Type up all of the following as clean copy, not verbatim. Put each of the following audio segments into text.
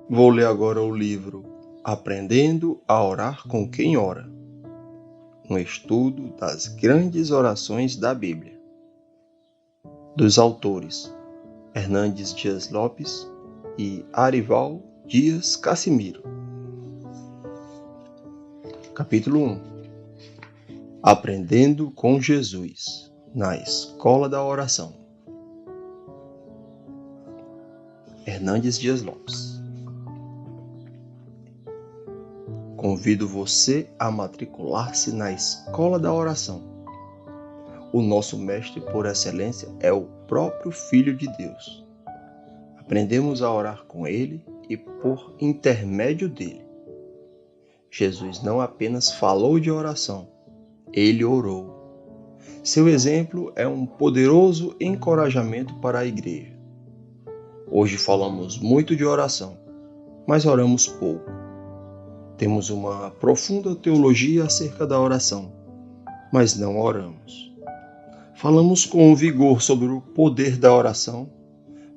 Vou ler agora o livro Aprendendo a Orar com Quem Ora, um estudo das grandes orações da Bíblia, dos autores Hernandes Dias Lopes e Arival Dias Cassimiro. Capítulo 1. Aprendendo com Jesus, na Escola da Oração. Hernandes Dias Lopes. Convido você a matricular-se na Escola da Oração. O nosso mestre por excelência é o próprio Filho de Deus. Aprendemos a orar com ele e por intermédio dele. Jesus não apenas falou de oração, ele orou. Seu exemplo é um poderoso encorajamento para a igreja. Hoje falamos muito de oração, mas oramos pouco. Temos uma profunda teologia acerca da oração, mas não oramos. Falamos com vigor sobre o poder da oração,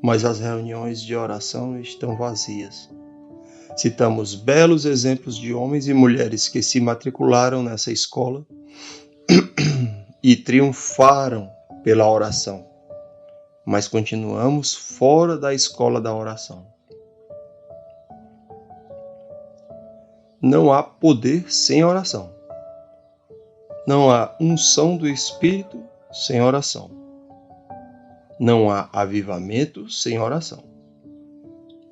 mas as reuniões de oração estão vazias. Citamos belos exemplos de homens e mulheres que se matricularam nessa escola e triunfaram pela oração, mas continuamos fora da escola da oração. Não há poder sem oração. Não há unção do Espírito sem oração. Não há avivamento sem oração.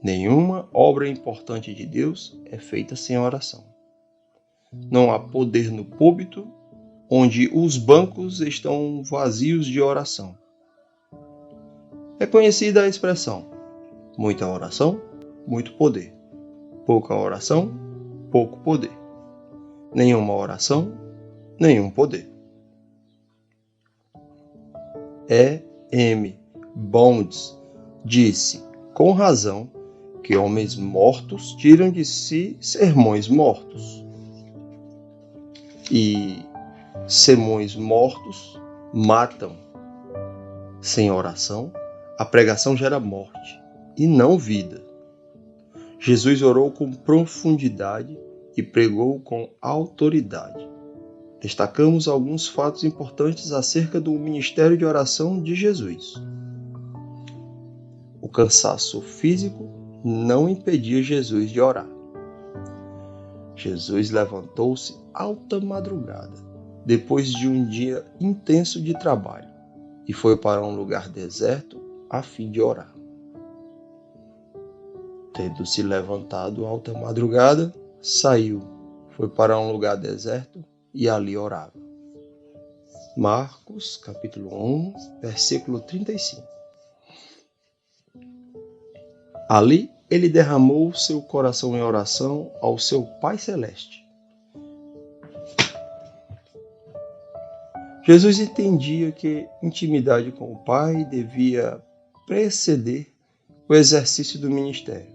Nenhuma obra importante de Deus é feita sem oração. Não há poder no púlpito onde os bancos estão vazios de oração. É conhecida a expressão: muita oração, muito poder. Pouca oração, pouco poder. Nenhuma oração, nenhum poder. E.M. Bounds disse, com razão, que homens mortos tiram de si sermões mortos. E sermões mortos matam. Sem oração, a pregação gera morte e não vida. Jesus orou com profundidade e pregou com autoridade. Destacamos alguns fatos importantes acerca do ministério de oração de Jesus. O cansaço físico não impedia Jesus de orar. Jesus levantou-se alta madrugada, depois de um dia intenso de trabalho, e foi para um lugar deserto a fim de orar. Tendo se levantado alta madrugada, saiu, foi para um lugar deserto e ali orava. Marcos, capítulo 1, versículo 35. Ali ele derramou seu coração em oração ao seu Pai Celeste. Jesus entendia que intimidade com o Pai devia preceder o exercício do ministério.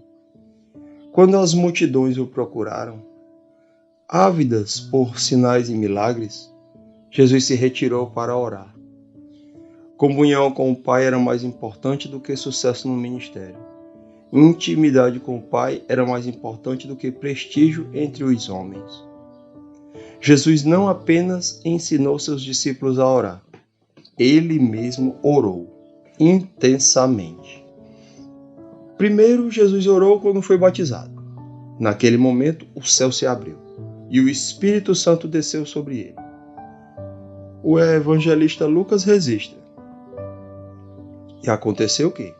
Quando as multidões o procuraram, ávidas por sinais e milagres, Jesus se retirou para orar. Comunhão com o Pai era mais importante do que sucesso no ministério. Intimidade com o Pai era mais importante do que prestígio entre os homens. Jesus não apenas ensinou seus discípulos a orar, ele mesmo orou intensamente. Primeiro, Jesus orou quando foi batizado. Naquele momento, o céu se abriu e o Espírito Santo desceu sobre ele. O evangelista Lucas registra. E aconteceu o quê?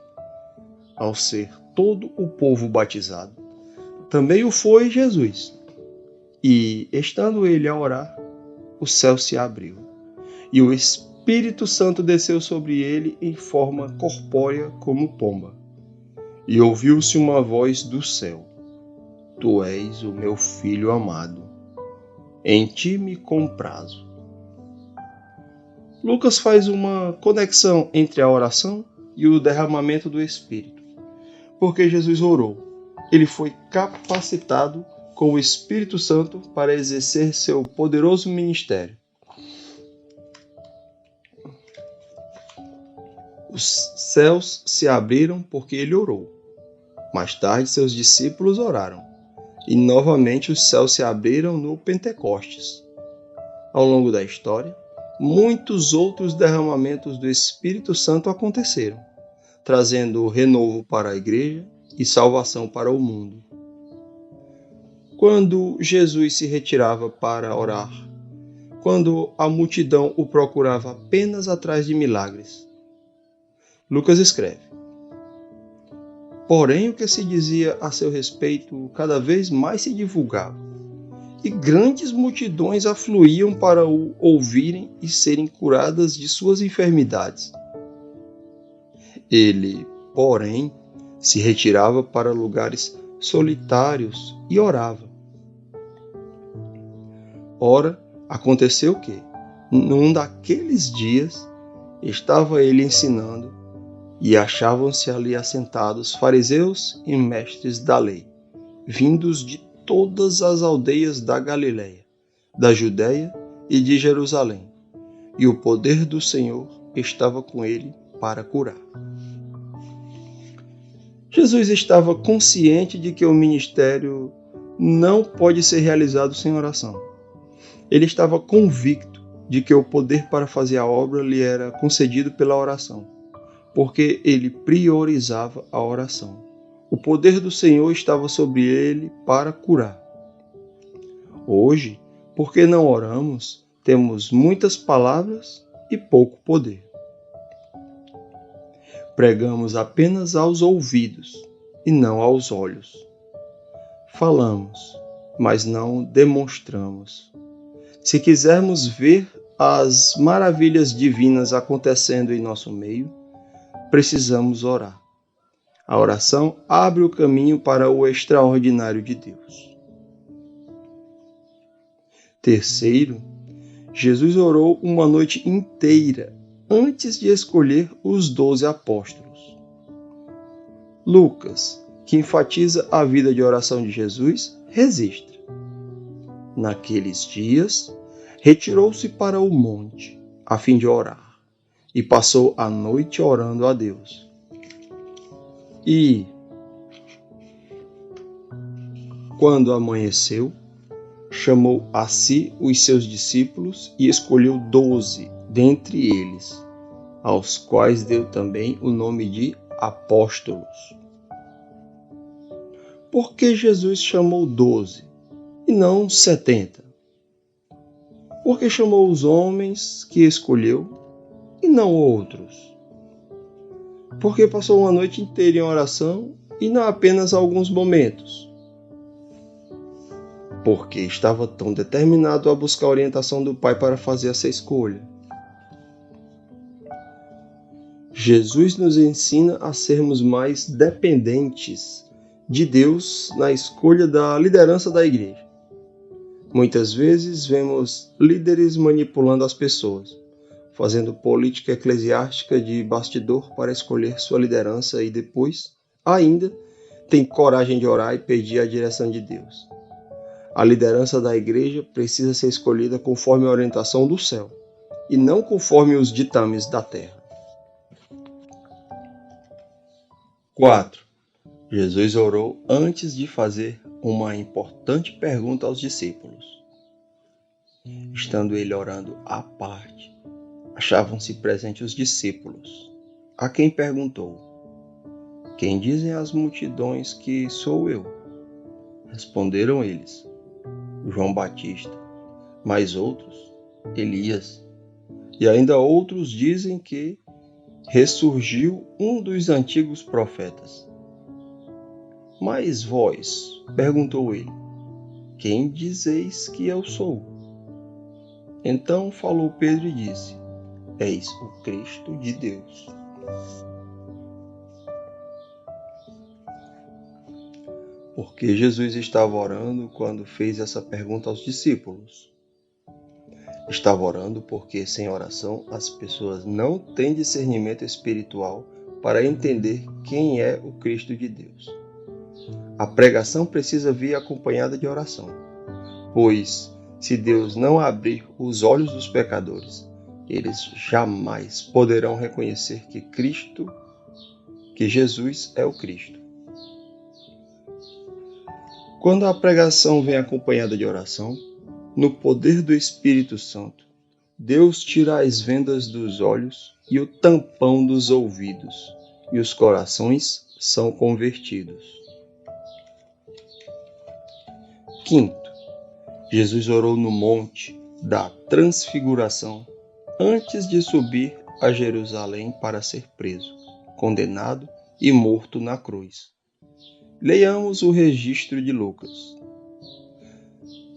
Ao ser todo o povo batizado, também o foi Jesus. E, estando ele a orar, o céu se abriu e o Espírito Santo desceu sobre ele em forma corpórea como pomba. E ouviu-se uma voz do céu: Tu és o meu filho amado, em ti me comprazo. Lucas faz uma conexão entre a oração e o derramamento do Espírito. Porque Jesus orou, ele foi capacitado com o Espírito Santo para exercer seu poderoso ministério. Os céus se abriram porque ele orou. Mais tarde, seus discípulos oraram, e novamente os céus se abriram no Pentecostes. Ao longo da história, muitos outros derramamentos do Espírito Santo aconteceram, trazendo renovo para a igreja e salvação para o mundo. Quando Jesus se retirava para orar, quando a multidão o procurava apenas atrás de milagres, Lucas escreve: porém, o que se dizia a seu respeito cada vez mais se divulgava, e grandes multidões afluíam para o ouvirem e serem curadas de suas enfermidades. Ele, porém, se retirava para lugares solitários e orava. Ora, aconteceu que, num daqueles dias, estava ele ensinando, e achavam-se ali assentados fariseus e mestres da lei, vindos de todas as aldeias da Galileia, da Judéia e de Jerusalém, e o poder do Senhor estava com ele para curar. Jesus estava consciente de que o ministério não pode ser realizado sem oração. Ele estava convicto de que o poder para fazer a obra lhe era concedido pela oração, porque ele priorizava a oração. O poder do Senhor estava sobre ele para curar. Hoje, porque não oramos, temos muitas palavras e pouco poder. Pregamos apenas aos ouvidos e não aos olhos. Falamos, mas não demonstramos. Se quisermos ver as maravilhas divinas acontecendo em nosso meio, precisamos orar. A oração abre o caminho para o extraordinário de Deus. Terceiro, Jesus orou uma noite inteira antes de escolher os 12 apóstolos. Lucas, que enfatiza a vida de oração de Jesus, registra: naqueles dias, retirou-se para o monte, a fim de orar, e passou a noite orando a Deus. E, quando amanheceu, chamou a si os seus discípulos e escolheu 12 dentre eles, aos quais deu também o nome de apóstolos. Por que Jesus chamou 12 e não 70? Por que chamou os homens que escolheu e não outros? Porque passou uma noite inteira em oração e não apenas alguns momentos. Porque estava tão determinado a buscar a orientação do Pai para fazer essa escolha. Jesus nos ensina a sermos mais dependentes de Deus na escolha da liderança da igreja. Muitas vezes vemos líderes manipulando as pessoas, fazendo política eclesiástica de bastidor para escolher sua liderança e depois, ainda, tem coragem de orar e pedir a direção de Deus. A liderança da igreja precisa ser escolhida conforme a orientação do céu e não conforme os ditames da terra. 4. Jesus orou antes de fazer uma importante pergunta aos discípulos. Estando ele orando à parte, achavam-se presentes os discípulos, a quem perguntou: quem dizem as multidões que sou eu? Responderam eles: João Batista, mas outros, Elias, e ainda outros dizem que ressurgiu um dos antigos profetas. Mas vós, perguntou ele, quem dizeis que eu sou? Então falou Pedro e disse: és o Cristo de Deus. Porque Jesus estava orando quando fez essa pergunta aos discípulos. Estava orando porque, sem oração, as pessoas não têm discernimento espiritual para entender quem é o Cristo de Deus. A pregação precisa vir acompanhada de oração, pois, se Deus não abrir os olhos dos pecadores, eles jamais poderão reconhecer que Jesus é o Cristo. Quando a pregação vem acompanhada de oração, no poder do Espírito Santo, Deus tira as vendas dos olhos e o tampão dos ouvidos, e os corações são convertidos. Quinto, Jesus orou no monte da Transfiguração antes de subir a Jerusalém para ser preso, condenado e morto na cruz. Leiamos o registro de Lucas.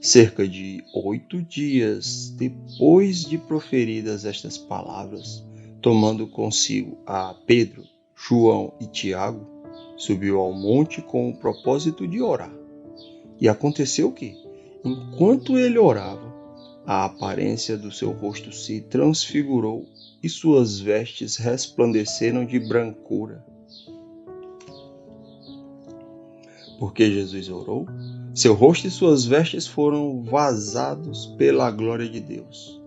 Cerca de 8 dias depois de proferidas estas palavras, tomando consigo a Pedro, João e Tiago, subiu ao monte com o propósito de orar. E aconteceu que, enquanto ele orava, a aparência do seu rosto se transfigurou e suas vestes resplandeceram de brancura. Porque Jesus orou, seu rosto e suas vestes foram vazados pela glória de Deus.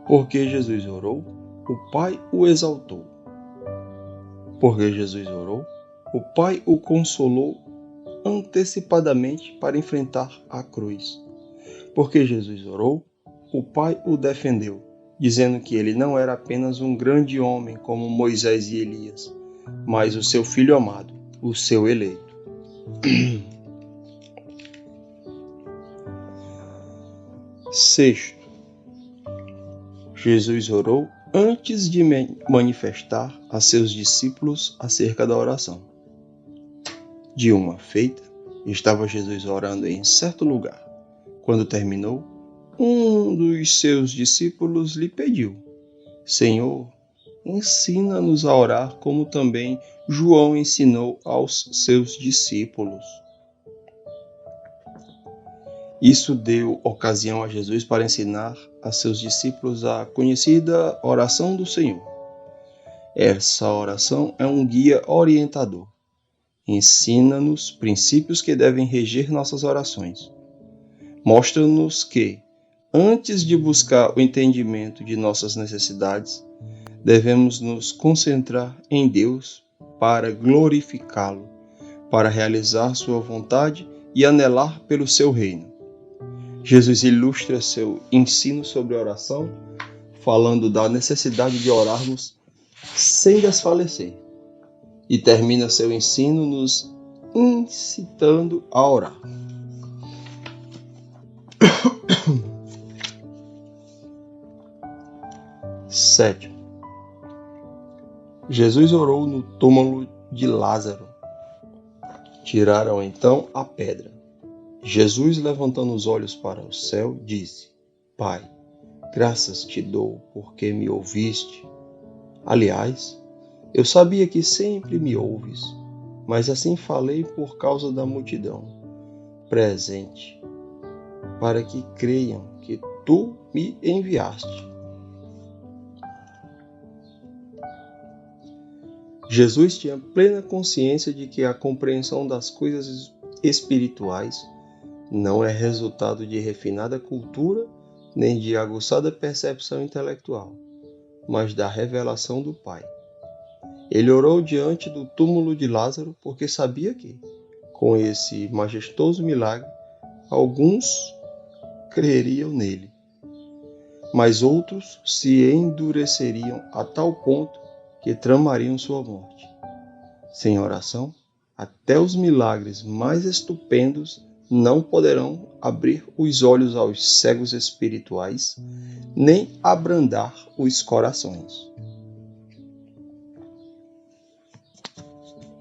Porque Jesus orou, o Pai o exaltou. Porque Jesus orou, o Pai o consolou antecipadamente para enfrentar a cruz. Porque Jesus orou, o Pai o defendeu, dizendo que ele não era apenas um grande homem como Moisés e Elias, mas o seu Filho amado, o seu eleito. Sexto, Jesus orou antes de manifestar a seus discípulos acerca da oração. De uma feita, estava Jesus orando em certo lugar. Quando terminou, um dos seus discípulos lhe pediu: Senhor, ensina-nos a orar como também João ensinou aos seus discípulos. Isso deu ocasião a Jesus para ensinar a seus discípulos a conhecida oração do Senhor. Essa oração é um guia orientador. Ensina-nos princípios que devem reger nossas orações. Mostra-nos que, antes de buscar o entendimento de nossas necessidades, devemos nos concentrar em Deus para glorificá-lo, para realizar sua vontade e anelar pelo seu reino. Jesus ilustra seu ensino sobre oração, falando da necessidade de orarmos sem desfalecer, e termina seu ensino nos incitando a orar. Sétimo, Jesus orou no túmulo de Lázaro. Tiraram então a pedra. Jesus, levantando os olhos para o céu, disse: Pai, graças te dou porque me ouviste. Aliás, eu sabia que sempre me ouves, mas assim falei por causa da multidão presente, para que creiam que tu me enviaste. Jesus tinha plena consciência de que a compreensão das coisas espirituais não é resultado de refinada cultura nem de aguçada percepção intelectual, mas da revelação do Pai. Ele orou diante do túmulo de Lázaro porque sabia que, com esse majestoso milagre, alguns creriam nele, mas outros se endureceriam a tal ponto que tramariam sua morte. Sem oração, até os milagres mais estupendos não poderão abrir os olhos aos cegos espirituais, nem abrandar os corações.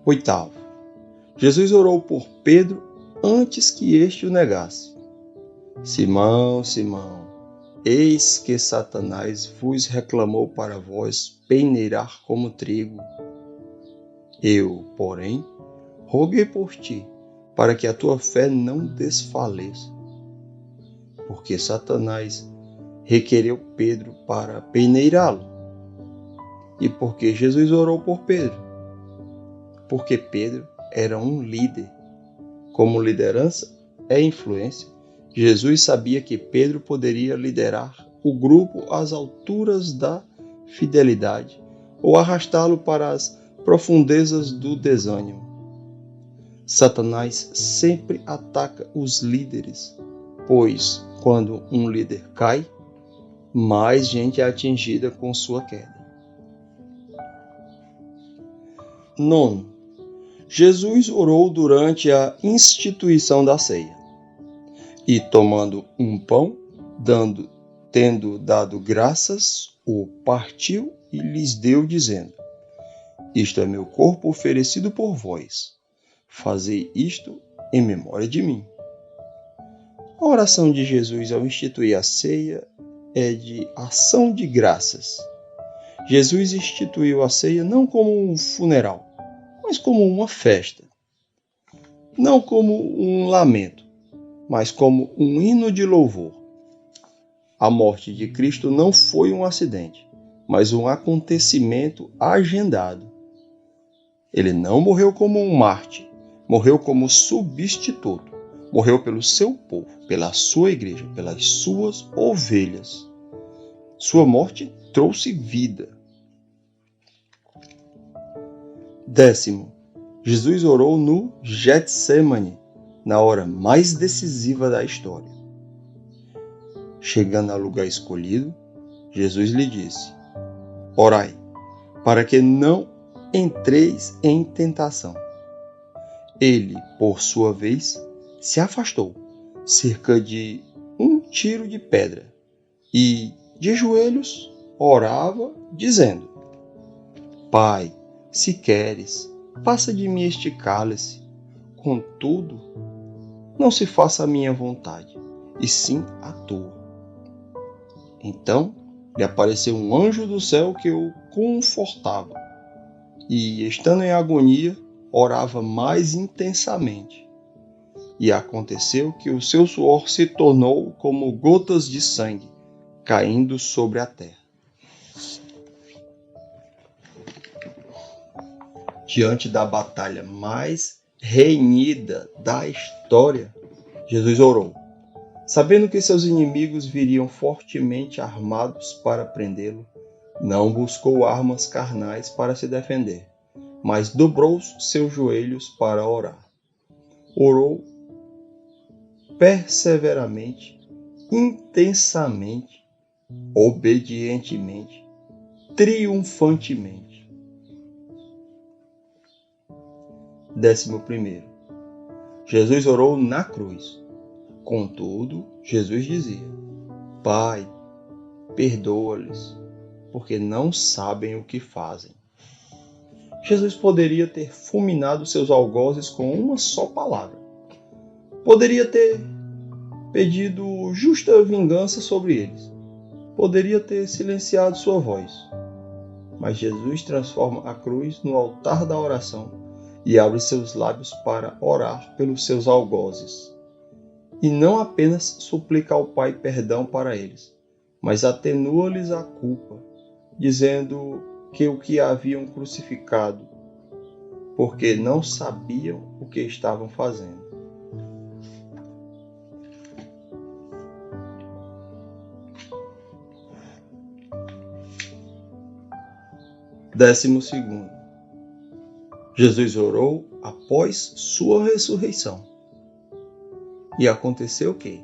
Oitavo, Jesus orou por Pedro antes que este o negasse. Simão, Simão, eis que Satanás vos reclamou para vós peneirar como trigo. Eu, porém, roguei por ti, para que a tua fé não desfaleça. Porque Satanás requereu Pedro para peneirá-lo. E porque Jesus orou por Pedro? Porque Pedro era um líder. Como liderança é influência, Jesus sabia que Pedro poderia liderar o grupo às alturas da fidelidade ou arrastá-lo para as profundezas do desânimo. Satanás sempre ataca os líderes, pois quando um líder cai, mais gente é atingida com sua queda. 9. Jesus orou durante a instituição da ceia. E tomando um pão, tendo dado graças, o partiu e lhes deu, dizendo: Isto é meu corpo oferecido por vós. Fazei isto em memória de mim. A oração de Jesus ao instituir a ceia é de ação de graças. Jesus instituiu a ceia não como um funeral, mas como uma festa. Não como um lamento, mas como um hino de louvor. A morte de Cristo não foi um acidente, mas um acontecimento agendado. Ele não morreu como um mártir, morreu como substituto. Morreu pelo seu povo, pela sua igreja, pelas suas ovelhas. Sua morte trouxe vida. 10. Jesus orou no Getsêmani, na hora mais decisiva da história. Chegando ao lugar escolhido, Jesus lhe disse: Orai, para que não entreis em tentação. Ele, por sua vez, se afastou, cerca de um tiro de pedra, e, de joelhos, orava, dizendo: Pai, se queres, passa de mim este cálice. Contudo, não se faça a minha vontade, e sim a tua. Então lhe apareceu um anjo do céu que o confortava, e, estando em agonia, orava mais intensamente. E aconteceu que o seu suor se tornou como gotas de sangue caindo sobre a terra. Diante da batalha mais renhida da história, Jesus orou, sabendo que seus inimigos viriam fortemente armados para prendê-lo. Não buscou armas carnais para se defender, mas dobrou seus joelhos para orar. Orou perseveramente, intensamente, obedientemente, triunfantemente. 11. Jesus orou na cruz. Contudo, Jesus dizia: Pai, perdoa-lhes, porque não sabem o que fazem. Jesus poderia ter fulminado seus algozes com uma só palavra. Poderia ter pedido justa vingança sobre eles. Poderia ter silenciado sua voz. Mas Jesus transforma a cruz no altar da oração e abre seus lábios para orar pelos seus algozes. E não apenas suplica ao Pai perdão para eles, mas atenua-lhes a culpa, dizendo que o que haviam crucificado, porque não sabiam o que estavam fazendo. Décimo segundo. Jesus orou após sua ressurreição. E aconteceu que,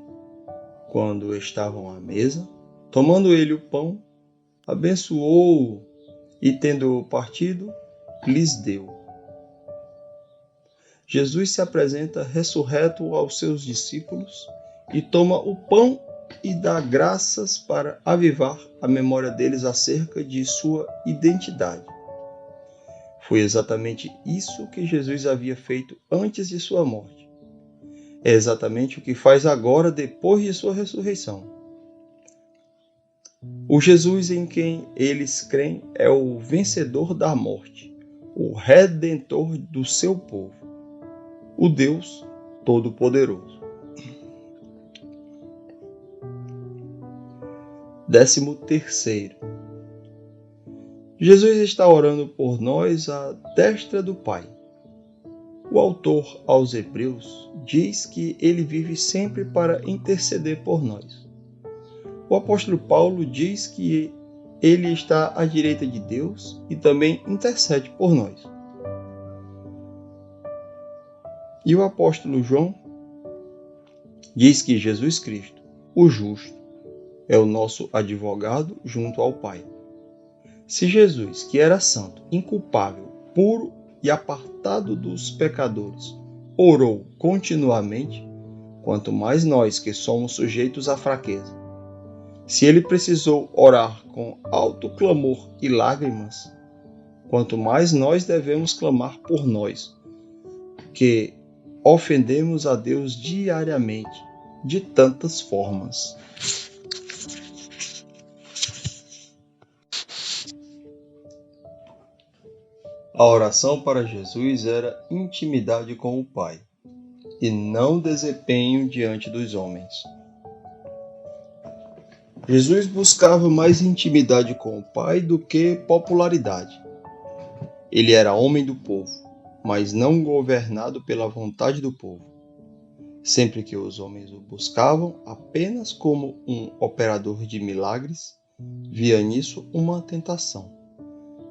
quando estavam à mesa, tomando ele o pão, abençoou-o e, tendo partido, lhes deu. Jesus se apresenta ressurreto aos seus discípulos e toma o pão e dá graças para avivar a memória deles acerca de sua identidade. Foi exatamente isso que Jesus havia feito antes de sua morte. É exatamente o que faz agora depois de sua ressurreição. O Jesus em quem eles creem é o vencedor da morte, o redentor do seu povo, o Deus Todo-Poderoso. 13. Jesus está orando por nós à destra do Pai. O autor aos Hebreus diz que ele vive sempre para interceder por nós. O apóstolo Paulo diz que ele está à direita de Deus e também intercede por nós. E o apóstolo João diz que Jesus Cristo, o justo, é o nosso advogado junto ao Pai. Se Jesus, que era santo, inculpável, puro e apartado dos pecadores, orou continuamente, quanto mais nós que somos sujeitos à fraqueza. Se ele precisou orar com alto clamor e lágrimas, quanto mais nós devemos clamar por nós, que ofendemos a Deus diariamente, de tantas formas. A oração para Jesus era intimidade com o Pai, e não desempenho diante dos homens. Jesus buscava mais intimidade com o Pai do que popularidade. Ele era homem do povo, mas não governado pela vontade do povo. Sempre que os homens o buscavam apenas como um operador de milagres, via nisso uma tentação,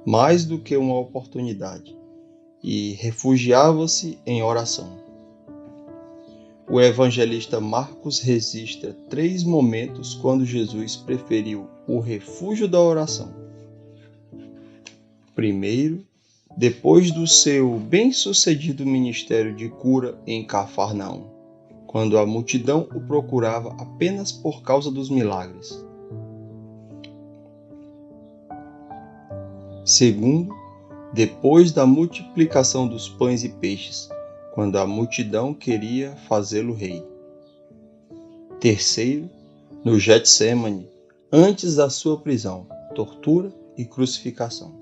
mais do que uma oportunidade, e refugiava-se em oração. O evangelista Marcos registra 3 momentos quando Jesus preferiu o refúgio da oração. Primeiro, depois do seu bem-sucedido ministério de cura em Cafarnaum, quando a multidão o procurava apenas por causa dos milagres. Segundo, depois da multiplicação dos pães e peixes, quando a multidão queria fazê-lo rei. Terceiro, no Getsêmani, antes da sua prisão, tortura e crucificação.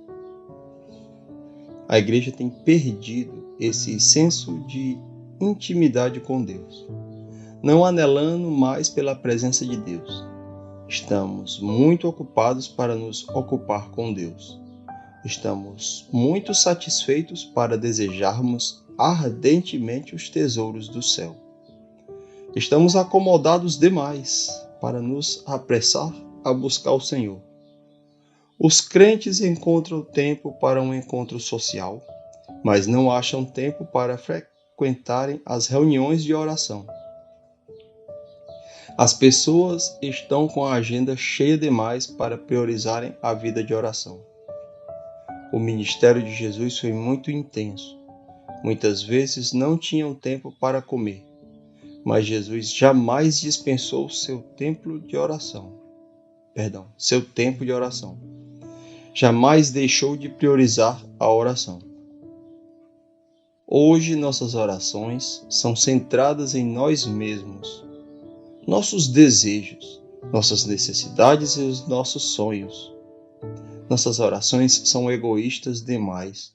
A igreja tem perdido esse senso de intimidade com Deus, não anelando mais pela presença de Deus. Estamos muito ocupados para nos ocupar com Deus. Estamos muito satisfeitos para desejarmos ardentemente os tesouros do céu. Estamos acomodados demais para nos apressar a buscar o Senhor. Os crentes encontram tempo para um encontro social, mas não acham tempo para frequentarem as reuniões de oração. As pessoas estão com a agenda cheia demais para priorizarem a vida de oração. O ministério de Jesus foi muito intenso. Muitas vezes não tinham tempo para comer, mas Jesus jamais dispensou seu tempo de oração. Jamais deixou de priorizar a oração. Hoje nossas orações são centradas em nós mesmos, nossos desejos, nossas necessidades e os nossos sonhos. Nossas orações são egoístas demais,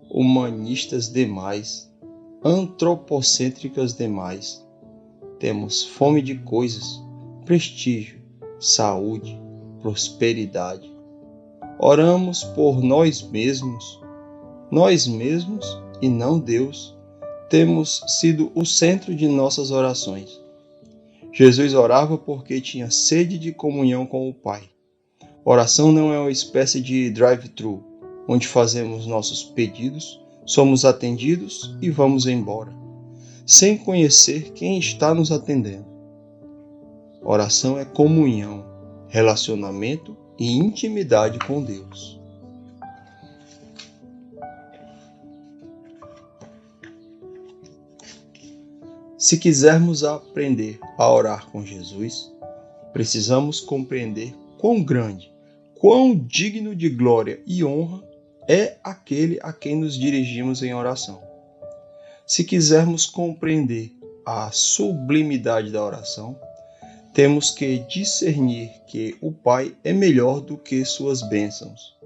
humanistas demais, antropocêntricas demais. Temos fome de coisas, prestígio, saúde, prosperidade. Oramos por nós mesmos e não Deus. Temos sido o centro de nossas orações. Jesus orava porque tinha sede de comunhão com o Pai. Oração não é uma espécie de drive-thru, onde fazemos nossos pedidos, somos atendidos e vamos embora, sem conhecer quem está nos atendendo. Oração é comunhão, relacionamento e intimidade com Deus. Se quisermos aprender a orar com Jesus, precisamos compreender quão grande, quão digno de glória e honra é aquele a quem nos dirigimos em oração. Se quisermos compreender a sublimidade da oração, temos que discernir que o Pai é melhor do que suas bênçãos.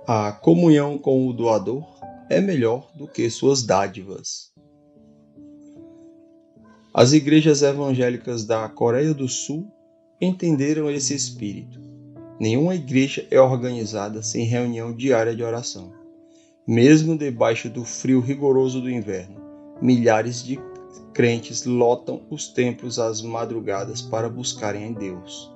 A comunhão com o doador é melhor do que suas dádivas. As igrejas evangélicas da Coreia do Sul entenderam esse espírito. Nenhuma igreja é organizada sem reunião diária de oração. Mesmo debaixo do frio rigoroso do inverno, milhares de crentes lotam os templos às madrugadas para buscarem em Deus.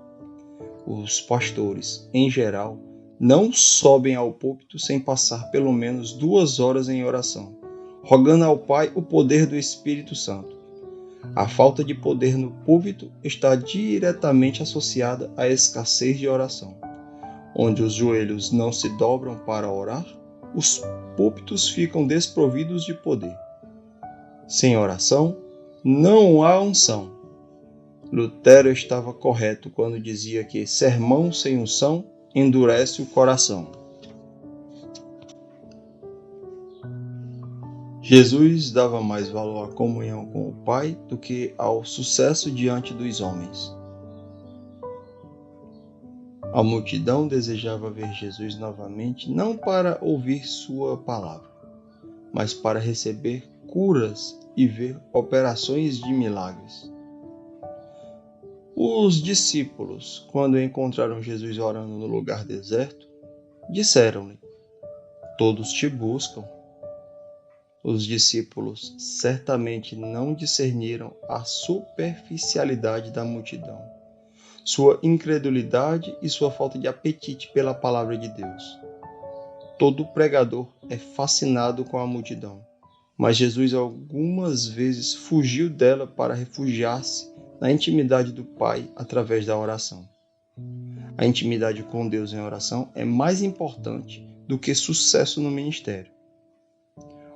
Os pastores, em geral, não sobem ao púlpito sem passar pelo menos 2 horas em oração, rogando ao Pai o poder do Espírito Santo. A falta de poder no púlpito está diretamente associada à escassez de oração. Onde os joelhos não se dobram para orar, os púlpitos ficam desprovidos de poder. Sem oração, não há unção. Lutero estava correto quando dizia que sermão sem unção endurece o coração. Jesus dava mais valor à comunhão com o Pai do que ao sucesso diante dos homens. A multidão desejava ver Jesus novamente, não para ouvir sua palavra, mas para receber curas e ver operações de milagres. Os discípulos, quando encontraram Jesus orando no lugar deserto, disseram-lhe: "Todos te buscam." Os discípulos certamente não discerniram a superficialidade da multidão, sua incredulidade e sua falta de apetite pela palavra de Deus. Todo pregador é fascinado com a multidão, mas Jesus algumas vezes fugiu dela para refugiar-se na intimidade do Pai através da oração. A intimidade com Deus em oração é mais importante do que sucesso no ministério.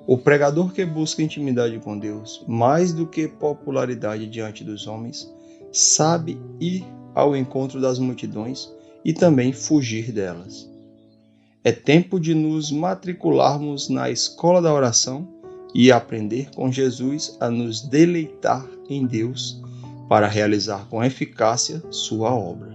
O pregador que busca intimidade com Deus, mais do que popularidade diante dos homens, sabe ir ao encontro das multidões e também fugir delas. É tempo de nos matricularmos na escola da oração e aprender com Jesus a nos deleitar em Deus para realizar com eficácia sua obra.